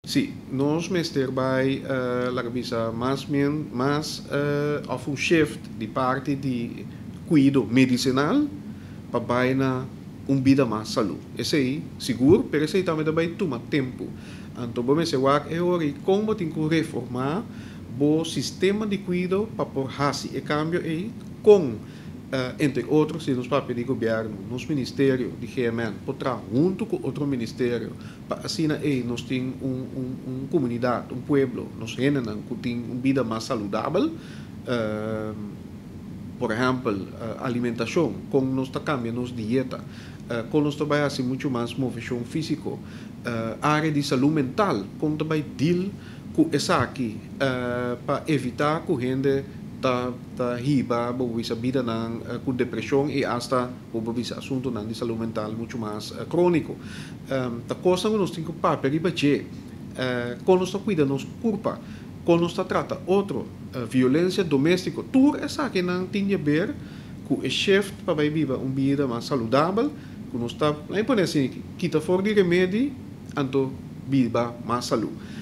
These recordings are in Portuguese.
Sim, nós mestre vai la visa mais of um shift de parte de cuidado medicinal para vai na vida mais saúde. Esse aí, seguro, mas esse aí também vai tomar tempo. Então, vamos ver é hora como tem que reformar o sistema de cuidado para por fazer e cambio aí com entre outros, se nos papéis de governo, nos ministérios de GMN, para junto com outro ministério, para assim nós temos uma comunidade, um pueblo, nós temos que tem uma vida mais saudável, por exemplo, alimentação, como nós cambiamos dieta, como nós trabalhamos muito mais movimento físico, área de saúde mental, como também deal com essa aqui, para evitar que a gente riba bisa vida nang com depressão e hasta bisa assunto nang de saúde mental muito mais crônico. Ta coisa que nós temos que papel riba je, quando nós cuida nos corpo, quando nós trata outro violência doméstica, tudo essa que não tem a ver com o chefe para viver uma vida mais saudável, que nós está, aí pode assim, quita fora de remédio, então viva mais saúde.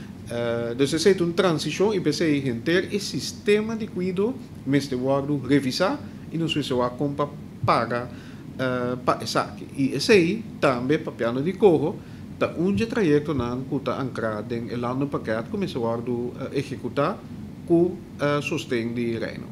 Dus é uma transição e precisa ter esse sistema de cuidado, mas de guardo revisar e não sei se vai comprar paga para essa aqui. E esse aí também para piano de corro, tá trajeto não que está ancrado em el ano paquete começa a executar com sustento de reino.